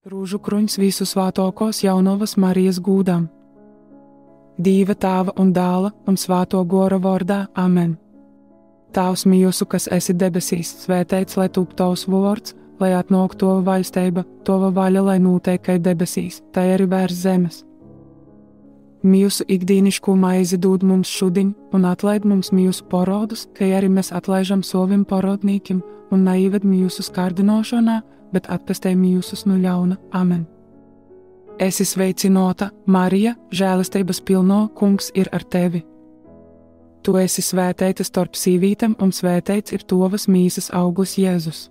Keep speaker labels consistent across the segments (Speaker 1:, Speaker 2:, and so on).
Speaker 1: Rūžu kruņs visu svātokos jaunavas Marijas gūdam. Dīva Tāva un Dāla un svāto gora vārdā, amen. Tāvs mījusu, kas esi debesīs, svētēts, lai top tavs vārds, lai atnāk tova vaļsteiba, tova vaļa, lai notiek kā debesīs, tā arī virs zemes. Mījusu ikdīniškū maizi dod mums šodien, un atlaid mums mījusu parodus, kā arī mēs atlaižam saviem parodnīkim, un neieved mījusu skārdinošanā, bet atpestē mījusus no ļauna, amen. Esi sveicinota, Marija, žēlastības pilno, kungs ir ar tevi. Tu esi svētēta starp sīvītēm, un svētēts ir tavas mīsas auglis Jēzus.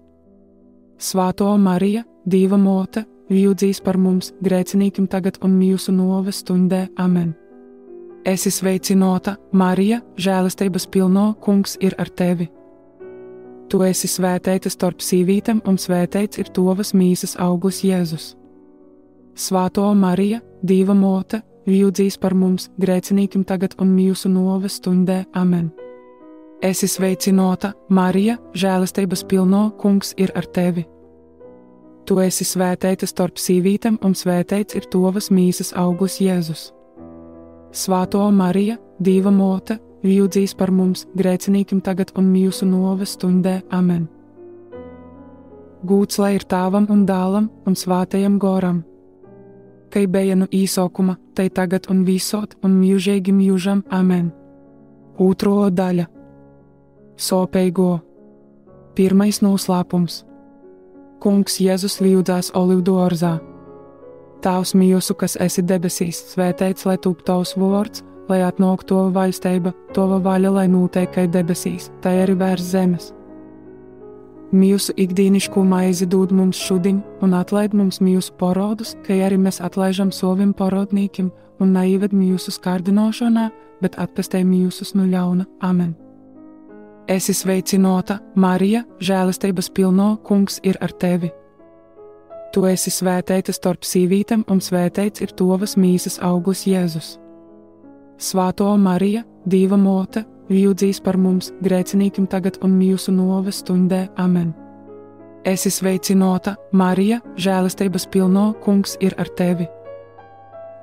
Speaker 1: Svāto Marija, Dieva mote, ļūdzīs par mums, grēcinīkim tagad un mījusu nāves stundē, amen. Esi sveicinota, Marija, žēlastības pilno, kungs ir ar tevi. Tu esi svētēta starp sīvītēm, un svētēts ir tavas mīsas auglis Jēzus. Svāto Marija, Dieva mote, ļūdzīs par mums, grēcinīkim tagad un mījusu nāves stundē, amen. Esi sveicinota, Marija, žēlastības pilno, kungs ir ar tevi. Tu esi svētēta starp sīvītēm, un svētēts ir tavas mīsas auglis Jēzus. Svāto Marija, Dieva mote, ļūdzīs par mums, grēcinīkim tagad un mījusu nāves stundē, amen. Gūts lai ir Tāvam un Dālam un svātajam goram. Kai beja no īsokuma, tai tagad un visot un mūžīgi mūžam, amen. Otro daļa. Sopeigo. Pirmais noslēpums. Kungs Jēzus ļūdzās olivu dārzā. Tāvs mījusu, kas esi debesīs, svētēts, lai top tavs vārds, lai atnāk tova vaļsteiba, tova vaļa, lai notiek kā debesīs, tā arī virs zemes. Mījusu ikdīniškū maizi dod mums šodien, un atlaid mums mījusu parodus, kā arī mēs atlaižam saviem parodnīkim, un neieved mījusu skārdinošanā, bet atpestē mījusus no ļauna, amen. Esi sveicinota, Marija, žēlastības pilno, kungs ir ar tevi. Tu esi svētēta starp sīvītēm, un svētēts ir tavas mīsas auglis Jēzus. Svāto Marija, Dieva mote, ļūdzīs par mums, grēcinīkim tagad un mījusu nāves stundē, amen. Esi sveicinota, Marija, žēlastības pilno, kungs ir ar tevi.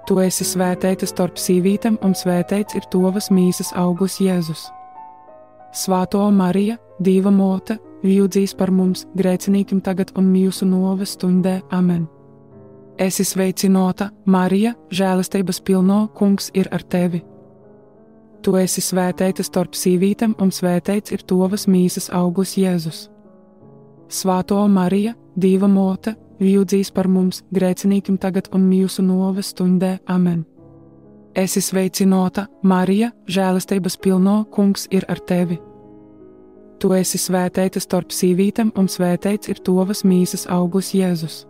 Speaker 1: Tu esi svētēta starp sīvītēm, un svētēts ir tavas mīsas auglis Jēzus. Svāto Marija, Dieva mote, ļūdzīs par mums, grēcinīkim tagad un mījusu nāves stundē, amen. Esi sveicinota, Marija, žēlastības pilno, kungs ir ar tevi. Tu esi svētēta starp sīvītēm, un svētēts ir tavas mīsas auglis Jēzus. Svāto Marija, Dieva mote, ļūdzīs par mums, grēcinīkim tagad un mījusu nāves stundē, amen. Esi sveicinota, Marija, žēlastības pilno, kungs ir ar tevi. Tu esi svētēta starp sīvītēm, un svētēts ir tavas mīsas auglis Jēzus.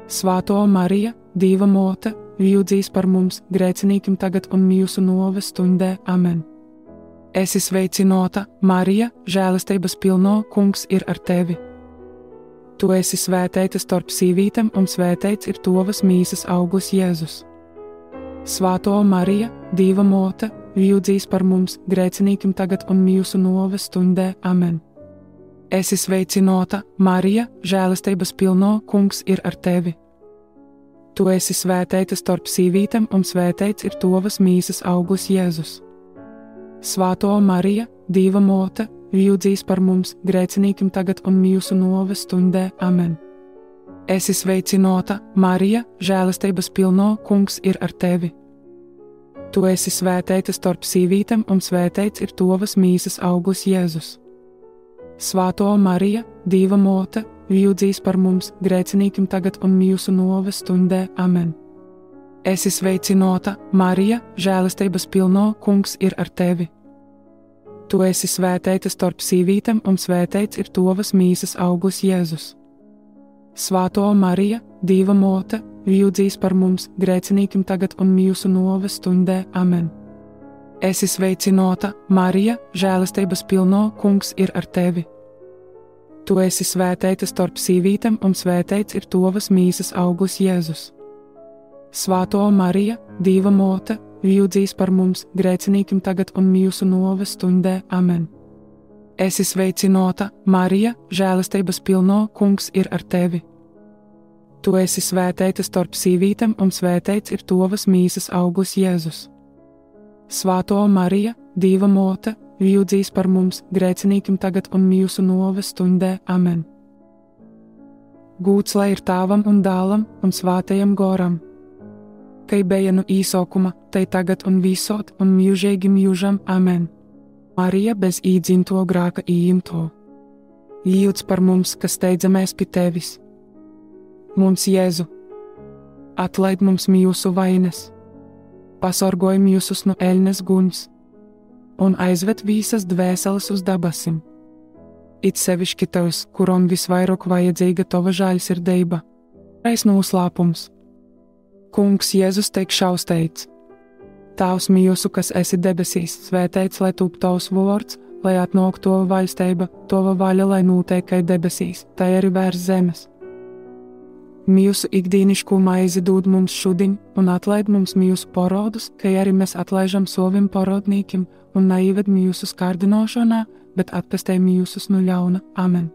Speaker 1: Svāto Marija, Dieva mote, ļūdzīs par mums, grēcinīkim tagad un mījusu nāves stundē, amen. Esi sveicinota, Marija, žēlastības pilno, kungs ir ar tevi. Tu esi svētēta starp sīvītēm, un svētēts ir tavas mīsas auglis Jēzus. Svāto Marija, Dieva mote, ļūdzīs par mums, grēcinīkim tagad un mījusu nāves stundē, amen. Esi sveicinota, Marija, žēlastības pilno, kungs ir ar tevi. Tu esi svētēta starp sīvītēm, un svētēts ir tavas mīsas auglis Jēzus. Svāto Marija, Dieva mote, ļūdzīs par mums, grēcinīkim tagad un mījusu nāves stundē, amen. Esi sveicinota, Marija, žēlastības pilno, kungs ir ar tevi. Tu esi svētēta starp sīvītēm, un svētēts ir tavas mīsas auglis Jēzus. Svāto Marija, Dieva mote, ļūdzīs par mums, grēcinīkim tagad un mījusu nāves stundē, amen. Esi sveicinota, Marija, žēlastības pilno, kungs ir ar tevi. Tu esi svētēta starp sīvītēm, un svētēts ir tavas mīsas auglis Jēzus. Svāto Marija, Dieva mote, ļūdzīs par mums, grēcinīkim tagad un mījusu nāves stundē, amen. Esi sveicinota, Marija, žēlastības pilno, kungs ir ar tevi. Tu esi svētēta starp sīvītēm, un svētēts ir tavas mīsas auglis Jēzus. Svāto Marija, Dieva mote, ļūdzīs par mums, grēcinīkim tagad un mījusu nāves stundē, amen. Esi sveicinota, Marija, žēlastības pilno, kungs ir ar tevi. Tu esi svētīta starp sīvītēm, un svētīts ir tavas mīsas auglis Jēzus. Svāto Marija, Dieva mote, lūdzīs par mums, grēciniekiem tagad un mūsu nāves stundē. Amen. Gūts lai ir Tēvam un Dēlam un Svētajam Goram, kai bija no īsākuma, tai tagad un visot un mūžīgi mūžam. Amen. Marija bez īdzimto grēka ījimto, lūdz par mums, kas steidzamies pie tevis. Mums Jēzu, atlaid mums mūsu vainas, pasargoj mūsus no ēļnes guņas un aizved visas dvēseles uz dabasim. It sevišķi tavs, kuram visvairāk vajadzīga tava žēlsirdība. Reiz noslēpums. Kungs Jēzus teik šausteits: Tēvs mūsu, kas esi debesīs, svētīts lai top tavs vārds, lai atnāk tava valstība, tava vaļa, lai notiek kā debesīs, tā arī virs zemes. Mūsu ikdienišķo maizi dod mums šodien, un atlaid mums mūsu parodus, kā arī mēs atlaižam saviem parodniekiem, un neieved mūsu kārdināšanā, bet atpestē mūsus no ļauna. Amen.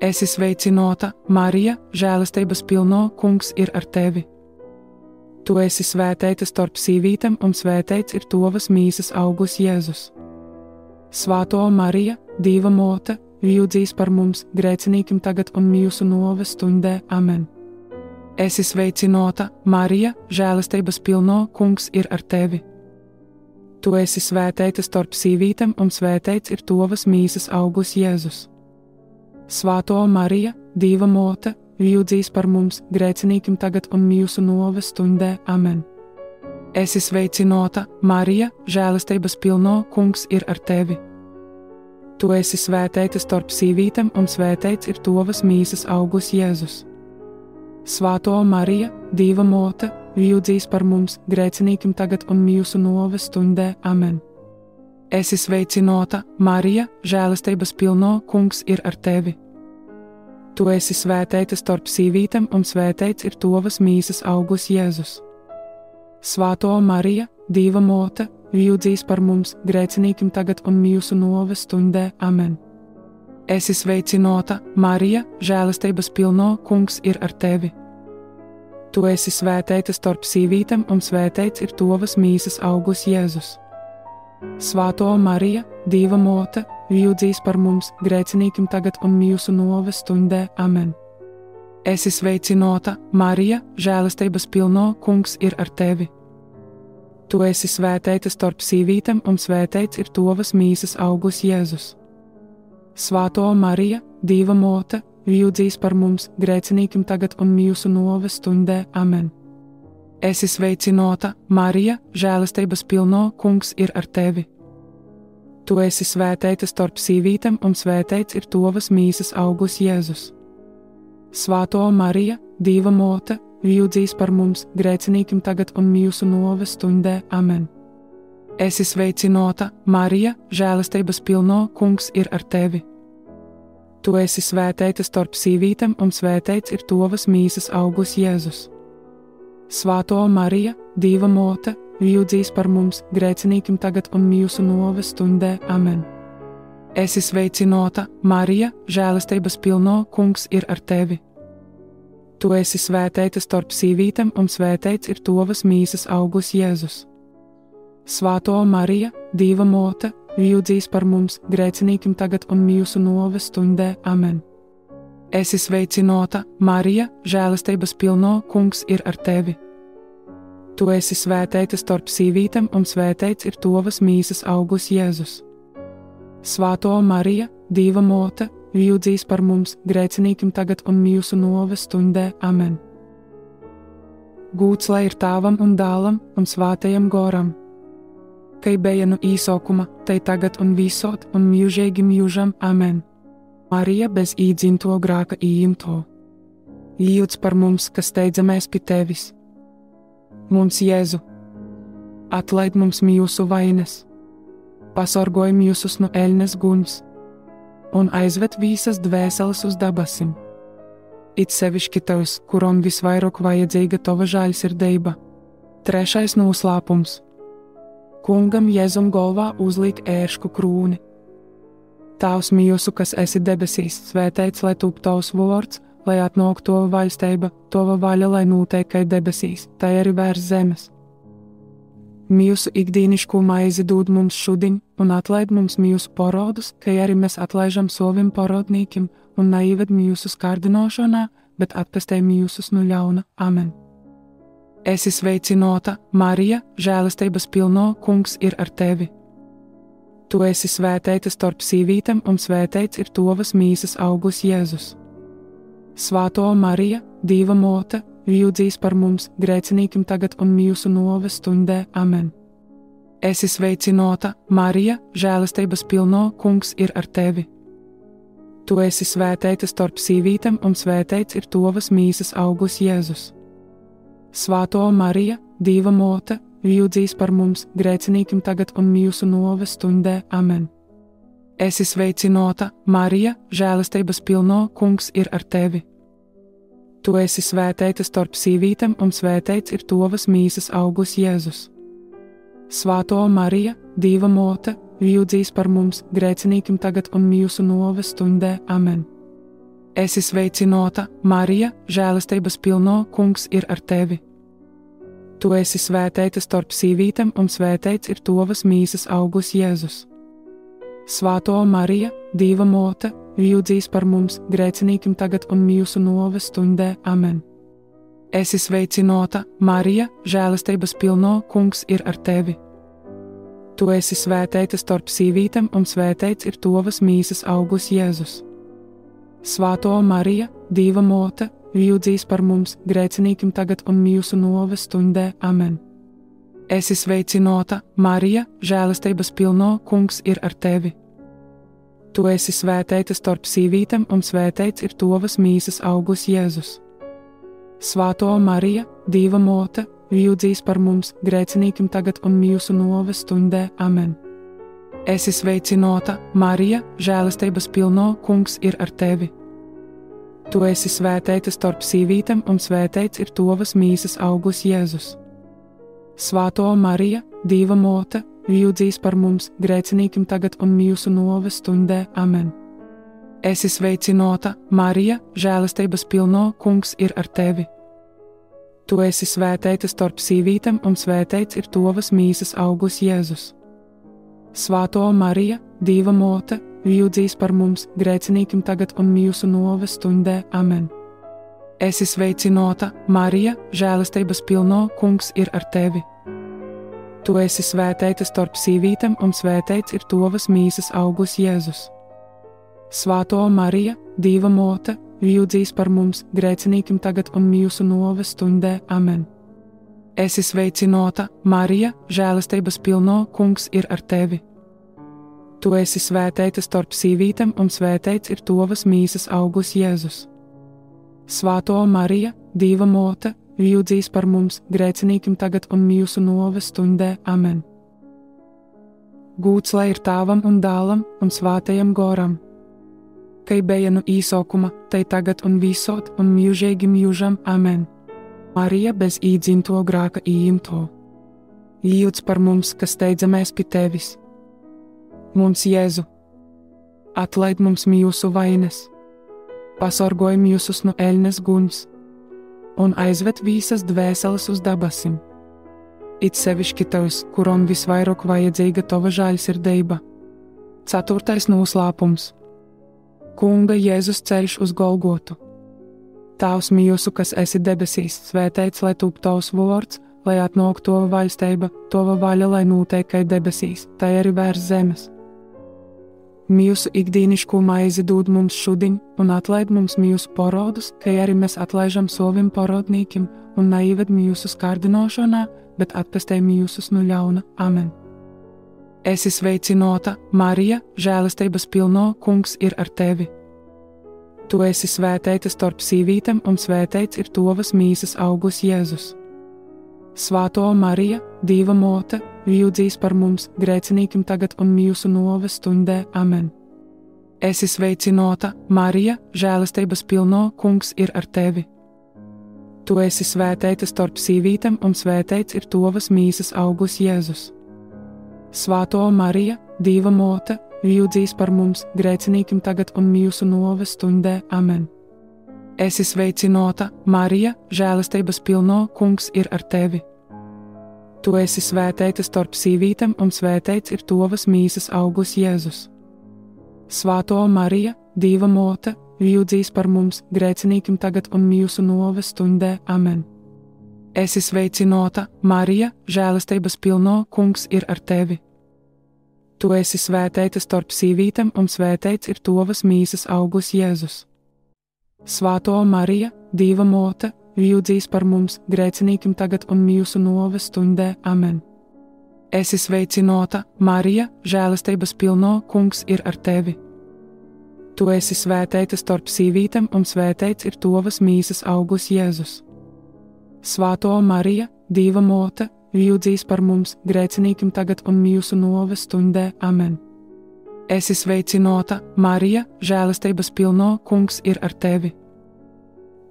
Speaker 1: Esi sveicināta, Marija, žēlastības pilno, Kungs ir ar tevi. Tu esi svētīta starp sīvītēm, un svētīts ir tavas mīsas auglis Jēzus. Svāto Marija, Dieva mote, lūdzīs par mums, grēciniekiem tagad un mūsu nāves stundē. Amen. Esi sveicināta, Marija, žēlastības pilno, Kungs ir ar tevi. Tu esi svētīta starp sīvītēm, un svētīts ir tavas mīsas auglis Jēzus. Svāto Marija, Dieva mote, lūdzīs par mums, grēciniekiem tagad un mūsu nāves stundē. Amen. Esi sveicināta, Marija, žēlastības pilno, Kungs ir ar tevi. Tu esi svētīta starp sīvītēm, un svētīts ir tavas mīsas auglis Jēzus. Svāto Marija, Dieva mote, lūdzīs par mums, grēciniekiem tagad un mūsu nāves stundē. Amen. Esi sveicināta, Marija, žēlastības pilno, Kungs ir ar tevi. Tu esi svētīta starp sīvītēm, un svētīts ir tavas mīsas auglis Jēzus. Svāto Marija, Dieva mote, lūdzīs par mums, grēciniekiem tagad un mūsu nāves stundē. Amen. Esi sveicināta, Marija, žēlastības pilno, Kungs ir ar tevi. Tu esi svētīta starp sīvītēm, un svētīts ir tavas mīsas auglis Jēzus. Svāto Marija, Dieva mote, lūdzīs par mums, grēciniekiem tagad un mūsu nāves stundē. Amen. Esi sveicināta, Marija, žēlastības pilno, Kungs ir ar tevi. Tu esi svētīta starp sīvītēm, un svētīts ir tavas mīsas auglis Jēzus. Svāto Marija, Dieva mote, lūdzīs par mums, grēciniekiem tagad un mūsu nāves stundē. Amen. Esi sveicināta, Marija, žēlastības pilno, Kungs ir ar tevi. Tu esi svētīta starp sīvītēm, un svētīts ir tavas mīsas auglis Jēzus. Svāto Marija, Dieva mote, lūdzīs par mums, grēciniekiem tagad un mūsu nāves stundē. Amen. Esi sveicināta, Marija, žēlastības pilno, Kungs ir ar tevi. Tu esi svētīta starp sīvītēm, un svētīts ir tavas mīsas auglis Jēzus. Svāto Marija, Dieva mote, lūdzīs par mums, grēciniekiem tagad un mūsu nāves stundē. Amen. Esi sveicināta, Marija, žēlastības pilno, Kungs ir ar tevi. Tu esi svētīta starp sīvītēm, un svētīts ir tavas mīsas auglis Jēzus. Svāto Marija, Dieva mote, lūdzīs par mums, grēciniekiem tagad un mūsu nāves stundē. Amen. Esi sveicināta, Marija, žēlastības pilno, Kungs ir ar tevi. Tu esi svētīta starp sīvītēm, un svētīts ir tavas mīsas auglis Jēzus. Svāto Marija, Dieva mote, lūdzīs par mums, grēciniekiem tagad un mūsu nāves stundē. Amen. Gūts lai ir Tēvam un Dēlam un Svētajam Goram, kai bija no īsākuma, tai tagad un visot un mūžīgi mūžam. Amen. Marija bez īdzimto grēka ījimto, lūdz par mums, kas steidzamies pie tevis. Mums Jēzu, atlaid mums mūsu vainas, pasargoj mūsus no ēļnes guņas un aizved visas dvēseles uz dabasim. It sevišķi tavs, kuram visvairāk vajadzīga tava žēlsirdība. Trešais noslēpums. Kungam Jēzum galvā uzliek ēršku krūni. Tēvs mūsu, kas esi debesīs, svētīts lai top tavs vārds, lai atnāk tova vaļstība, tova vaļa, lai notiek kā debesīs, tā arī virs zemes. Mūsu ikdienišķo maizi dod mums šodien, un atlaid mums mūsu parodus, kā arī mēs atlaižam saviem parodnīkiem, un neieved mūsu skārdinošanā, bet atpestē mūsus no ļauna. Amen. Esi sveicinota, Marija, žēlastības pilno, Kungs ir ar tevi. Tu esi svētīta starp sīvītēm, un svētīts ir tavas mīsas auglis Jēzus. Svāto Marija, Dieva mote, lūdzīs par mums, grēcinīkim tagad un mūsu nāves stundē. Amen. Esi sveicinota, Marija, žēlastības pilno, Kungs ir ar tevi. Tu esi svētīta starp sīvītēm, un svētīts ir tavas mīsas auglis Jēzus. Svāto Marija, Dieva mote, lūdzīs par mums, grēcinīkim tagad un mūsu nāves stundē. Amen. Esi sveicinota, Marija, žēlastības pilno, Kungs ir ar tevi. Tu esi svētīta starp sīvītēm, un svētīts ir tavas mīsas auglis Jēzus. Svāto Marija, Dieva mote, lūdzīs par mums, grēcinīkim tagad un mūsu nāves stundē. Amen. Esi sveicinota, Marija, žēlastības pilno, Kungs ir ar tevi. Tu esi svētīta starp sīvītēm, un svētīts ir tavas mīsas auglis Jēzus. Svāto Marija, Dieva mote, lūdzīs par mums, grēcinīkim tagad un mūsu nāves stundē. Amen. Esi sveicinota, Marija, žēlastības pilno, Kungs ir ar tevi. Tu esi svētīta starp sīvītēm, un svētīts ir tavas mīsas auglis Jēzus. Svāto Marija, Dieva mote, lūdzīs par mums, grēcinīkim tagad un mūsu nāves stundē. Amen. Esi sveicinota, Marija, žēlastības pilno, Kungs ir ar tevi. Tu esi svētīta starp sīvītēm, un svētīts ir tavas mīsas auglis Jēzus. Svāto Marija, Dieva mote, lūdzīs par mums, grēcinīkim tagad un mūsu nāves stundē. Amen. Esi sveicinota, Marija, žēlastības pilno, Kungs ir ar tevi. Tu esi svētīta starp sīvītēm, un svētīts ir tavas mīsas auglis Jēzus. Svāto Marija, Dieva mote, lūdzīs par mums, grēcinīkim tagad un mūsu nāves stundē. Amen. Esi sveicinota, Marija, žēlastības pilno, Kungs ir ar tevi. Tu esi svētīta starp sīvītēm, un svētīts ir tavas mīsas auglis Jēzus. Svāto Marija, Dieva mote, lūdzīs par mums, grēcinīkim tagad un mūsu nāves stundē. Amen. Esi sveicinota, Marija, žēlastības pilno, Kungs ir ar tevi. Tu esi svētīta starp sīvītēm, un svētīts ir tavas mīsas auglis Jēzus. Svāto Marija, Dieva mote, lūdzīs par mums, grēcinīkim tagad un mūsu nāves stundē. Amen. Esi sveicinota, Marija, žēlastības pilno, Kungs ir ar tevi. Tu esi svētīta starp sīvītēm, un svētīts ir tavas mīsas auglis Jēzus. Svāto Marija, Dieva mote, lūdzīs par mums, grēcinīkim tagad un mūsu nāves stundē. Amen. Gūts lai ir Tēvam un Dēlam un Svētajam Goram, kai bija no īsākuma, tai tagad un visot un mūžīgi mūžam. Amen. Marija bez īdzimto grēka īimto, lūdz par mums, kas steidzamies pie tevis. Mums Jēzu, atlaid mums mūsu vainas, pasargoj mūsus no ēļnes guns un aizved visas dvēseles uz dabasim. It sevišķi tos, kuram visvairāk vajadzīga tava žēlsirdība. 4. noslēpums. Kunga Jēzus ceļš uz Golgotu. Tēvs mūsu, kas esi debesīs, svētīts lai top tavs vārds, lai atnāk tava vaļstība, tava vaļa, lai notiek kā debesīs, tā arī virs zemes. Mūsu ikdienišķo maizi dod mums šodien, un atlaid mums mūsu parodus, kā arī mēs atlaižam saviem parodnīkiem, un neieved mūsu skārdinošanā, bet atpestē mūsus no ļauna. Amen. Esi sveicinota, Marija, žēlastības pilno, Kungs ir ar tevi. Tu esi svētīta starp sīvītēm, un svētīts ir tavas mīsas auglis Jēzus. Svāto Marija, Dieva mote, lūdzīs par mums, grēcinīkim tagad un mūsu nāves stundē. Amen. Esi sveicinota, Marija, žēlastības pilno, Kungs ir ar tevi. Tu esi svētīta starp sīvītēm, un svētīts ir tavas mīsas auglis Jēzus. Svāto Marija, Dieva mote, lūdzīs par mums, grēcinīkim tagad un mūsu nāves stundē. Amen. Esi sveicināta, Marija, žēlastības pilno, Kungs ir ar tevi. Tu esi svētīta starp sīvītēm, un svētīts ir tavas mīsas auglis Jēzus. Svāto Marija, Dieva mote, lūdzīs par mums, grēciniekiem tagad un mūsu nāves stundē. Amen. Esi sveicināta, Marija, žēlastības pilno, Kungs ir ar tevi. Tu esi svētīta starp sīvītēm, un svētīts ir tavas mīsas auglis Jēzus. Svāto Marija, Dieva mote, lūdzīs par mums, grēciniekiem tagad un mūsu nāves stundē. Amen. Esi sveicināta, Marija, žēlastības pilno, Kungs ir ar tevi. Tu esi svētīta starp sīvītēm, un svētīts ir tavas mīsas auglis Jēzus. Svāto Marija, Dieva mote, lūdzīs par mums, grēciniekiem tagad un mūsu nāves stundē. Amen. Esi sveicināta, Marija, žēlastības pilno, Kungs ir ar tevi.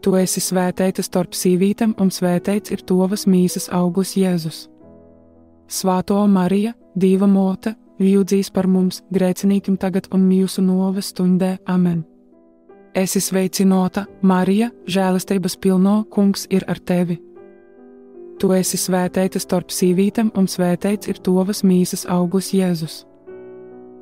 Speaker 1: Tu esi svētīta starp sīvītēm, un svētīts ir tavas mīsas auglis Jēzus. Svāto Marija, Dieva mote, lūdzīs par mums, grēciniekiem tagad un mūsu nāves stundē. Amen. Esi sveicināta, Marija, žēlastības pilno, Kungs ir ar tevi. Tu esi svētīta starp sīvītēm, un svētīts ir tavas mīsas auglis Jēzus.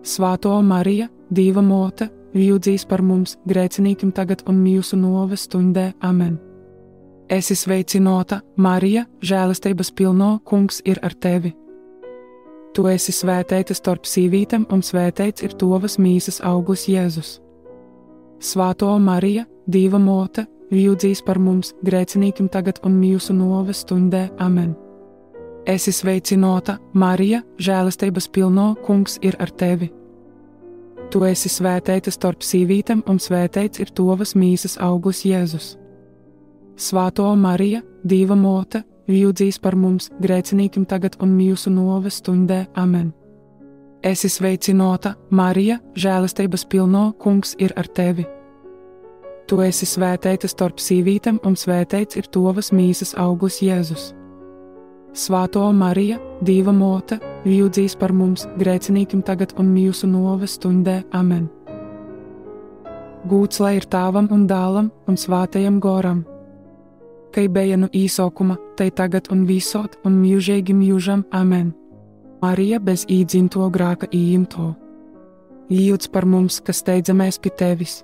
Speaker 1: Svāto Marija, Dieva mote, lūdzīs par mums, grēciniekiem tagad un mūsu nāves stundē. Amen. Esi sveicināta, Marija, žēlastības pilno, Kungs ir ar tevi. Tu esi svētīta starp sīvītēm, un svētīts ir tavas mīsas auglis Jēzus. Svāto Marija, Dieva mote, lūdzīs par mums, grēciniekiem tagad un mūsu nāves stundē. Amen. Esi sveicināta, Marija, žēlastības pilno, Kungs ir ar tevi. Tu esi svētīta starp sīvītēm, un svētīts ir tavas mīsas auglis Jēzus. Svāto Marija, Dieva mote, lūdzīs par mums, grēciniekiem tagad un mūsu nāves stundē. Amen. Esi sveicināta, Marija, žēlastības pilno, Kungs ir ar tevi. Tu esi svētīta starp sīvītēm, un svētīts ir tavas mīsas auglis Jēzus. Svāto Marija, Dieva mote, lūdzīs par mums, grēciniekiem tagad un mūsu nāves stundē. Amen. Gūts lai ir Tēvam un Dēlam un Svētajam Goram, kai bija no īsākuma, tai tagad un visot un mūžīgi mūžam. Amen. Marija bez īdzimto grēka ījimto, lūdz par mums, kas steidzamies pie tevis.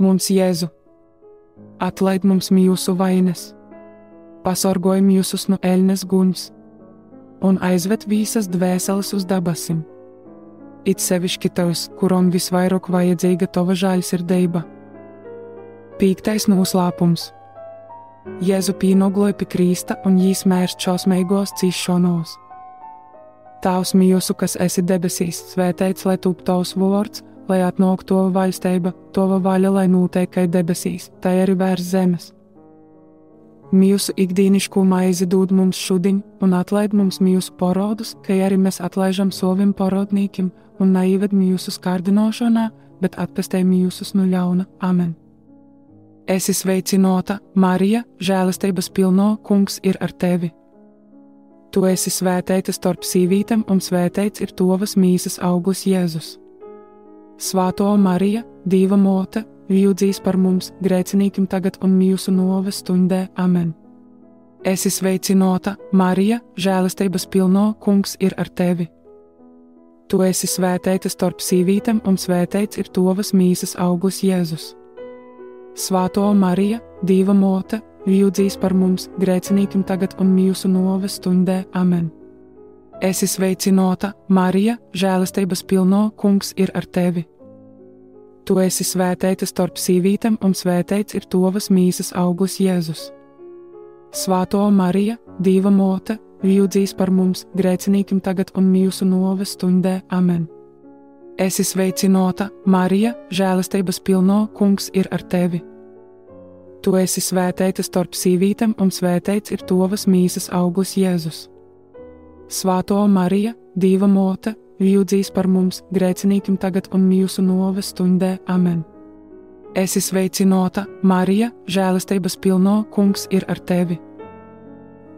Speaker 1: Mums Jēzu, atlaid mums mūsu vainas, pasargoj mūsus no ēļnes guņas un aizved visas dvēseles uz dabasim. It sevišķi tos, kuram visvairāk vajadzīga tava žēlsirdība. 5. noslēpums. Jēzu pīnogloja pie krīsta un jīs mērst šausmīgos cīšanos. Tavs mūsu, kas esi debesīs, svētīts lai top tavs vārds, lai atnāk tava valstība, tava vaļa, lai notiek kā debesīs, tai arī virs zemes. Mūsu ikdienišķo maizi dod mums šodien, un atlaid mums mūsu parodus, kā arī mēs atlaižam saviem parodniekiem, un neieved mūsu skārdinošanā, bet atpestē mūsus no ļauna. Amen. Esi sveicināta, Marija, žēlastības pilno, Kungs ir ar tevi. Tu esi svētīta starp sīvītēm, un svētīts ir tavas mīsas auglis Jēzus. Svāto Marija, Dieva mote, lūdzīs par mums, grēciniekiem tagad un mūsu nāves stundē. Amen. Esi sveicināta, Marija, žēlastības pilno, Kungs ir ar tevi. Tu esi svētīta starp sīvītēm, un svētīts ir tavas mīsas auglis Jēzus. Svāto Marija, Dieva mote, lūdzīs par mums, grēciniekiem tagad un mūsu nāves stundē. Amen. Esi sveicināta, Marija, žēlastības pilno, Kungs ir ar tevi. Tu esi svētīta starp sīvītēm, un svētīts ir tavas mīsas auglis Jēzus. Svāto Marija, Dieva mote, lūdzīs par mums, grēciniekiem tagad un mūsu nāves stundē. Amen. Esi sveicināta, Marija, žēlastības pilno, Kungs ir ar tevi. Tu esi svētīta starp sīvītēm, un svētīts ir tavas mīsas auglis Jēzus. Svāto Marija, Dieva mote, lūdzīs par mums, grēciniekiem tagad un mūsu nāves stundē. Amen. Esi sveicināta, Marija, žēlastības pilno, Kungs ir ar tevi.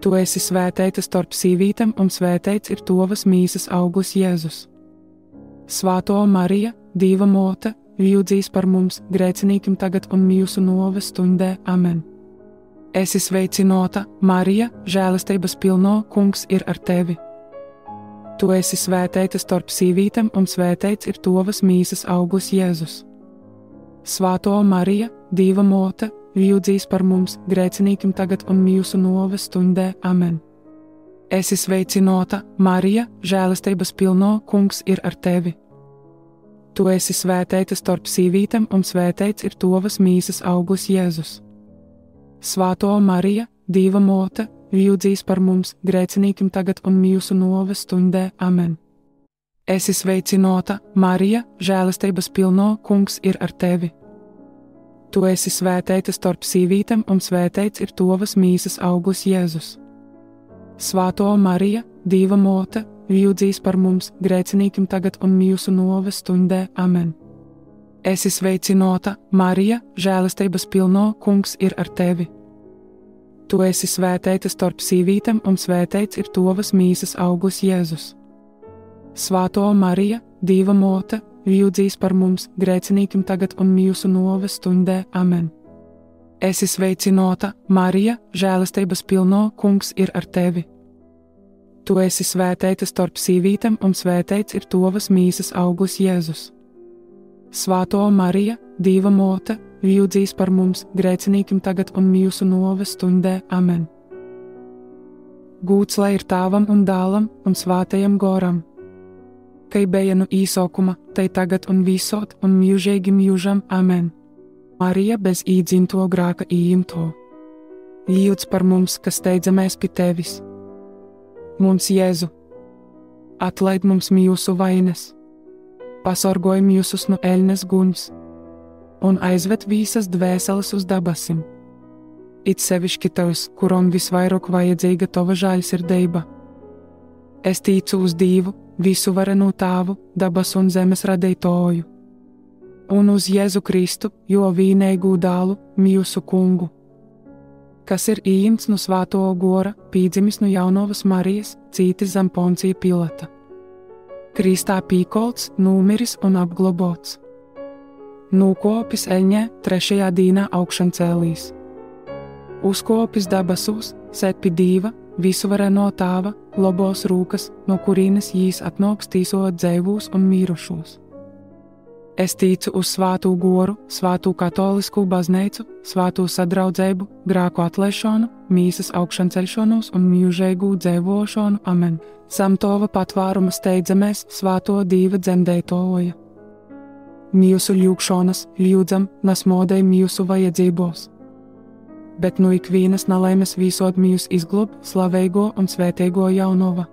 Speaker 1: Tu esi svētīta starp sīvītēm, un svētīts ir tavas mīsas auglis Jēzus. Svāto Marija, Dieva mote, ļūdzīs par mums, grēcinīkim tagad un mūsu nāves stundē. Amen. Esi sveicinota, Marija, žēlastības pilno, Kungs ir ar tevi. Tu esi svētīta starp sīvītēm un svētīts ir tavas mīsas auglis Jēzus. Svāto Marija, Dieva mote, ļūdzīs par mums, grēcinīkim tagad un mūsu nāves stundē. Amen. Esi sveicinota, Marija, žēlastības pilno, Kungs ir ar tevi. Tu esi svētīta starp sīvītēm un svētīts ir tavas mīsas auglis Jēzus. Svāto Marija, Dieva mote, ļūdzīs par mums, grēcinīkim tagad un mūsu nāves stundē. Amen. Esi sveicinota, Marija, žēlastības pilno, Kungs ir ar tevi. Tu esi svētīta starp sīvītēm un svētīts ir tavas mīsas auglis Jēzus. Svāto Marija, Dieva mote, ļūdzīs par mums, grēcinīkim tagad un mūsu nāves stundē. Amen. Esi sveicinota, Marija, žēlastības pilno, Kungs ir ar tevi. Tu esi svētīta starp sīvītēm un svētīts ir tavas mīsas auglis Jēzus. Svāto Marija, Dieva mote, ļūdzīs par mums, grēcinīkim tagad un mūsu nāves stundē. Amen. Esi sveicinota, Marija, žēlastības pilno, Kungs ir ar tevi. Tu esi svētīta starp sīvītēm un svētīts ir tavas mīsas auglis Jēzus. Svāto Marija, Dieva mote, ļūdzīs par mums, grēcinīkim tagad un mūsu nāves stundē. Amen. Gūts lai ir Tēvam un Dēlam un Svētajam Goram, kai bija no īsākuma, tai tagad un visot un mūžīgi mūžam. Amen. Marija bez īdzimto grēka ījimto, ļūdz par mums, kas steidzamies pie tevis. Mums Jēzu, atlaid mums mūsu vainas, pasargoj mūsus no ēļnes guņas un aizved visas dvēseles uz dabasim. It sevišķi tavs, kuram visvairāk vajadzīga tava žēlsirdība. Es ticu uz Dievu, visu varenu Tēvu, dabas un zemes radītāju, un uz Jēzu Kristu, jo vienīgu dēlu, mūsu Kungu, kas ir ījimts no Svētā Gora, pīdzimis no Jaunavas Marijas, cītis zem Poncija Pilata. Kristā pīkolts, nūmiris un apglobots. Nūkopis eļņē, 3. dīnā augšan cēlīs. Uzkopis dabasūs, sēd pie Dieva, visu vareno Tēva, lobos rūkas, no kurīnes jīs atnāks tīsot dzīvūs un mīrušos. Es ticu uz Svētū Goru, Svētū katolisku baznīcu, Svētū sadraudzību, grēku atlaišanu, mīsas augšanceļšanos un mūžīgu dzīvošanu. Amen. Zem tova patvāruma steidzamies, Svēto Dieva dzemdētoja. Mūsu ļūgšanas, ļūdzam, nasmodei mūsu vajadzībos. Bet nu ikvienas nelaimes visot mūs izglob, slaveigo un svētīgo Jaunava.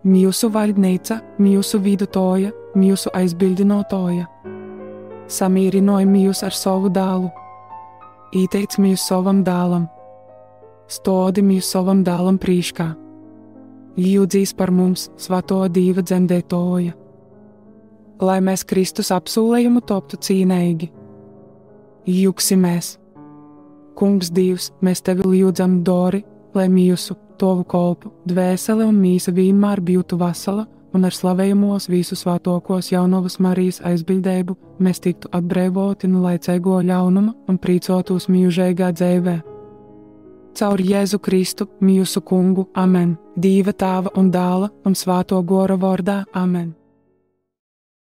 Speaker 1: Mūsu valdnīca, mūsu vidutoja, mūsu aizbildinotoja. Samīrinoj mūs ar savu dēlu. Īteic mūs savam dēlam. Stodi mūs savam dēlam prīškā. Ļūdzīs par mums, Svēto Dieva dzemdētoja. Lai mēs Kristus apsolījumu toptu cīnīgi. Jūksimies. Kungs Dievs, mēs tevi ļūdzam dori, lai mūsu, tovu kolpu, dvēsele un mīsa vienmēr būtu vesela, un ar slavējumos visu svētokos Jaunavas Marijas aizbildību mēs tiktu atbrīvoti no laicīgo ļaunuma un prīcotos mūžīgā dzīvē. Caur Jēzu Kristu, mūsu Kungu. Amen. Dieva Tēva un Dēla un Svēto Gora vārdā. Amen.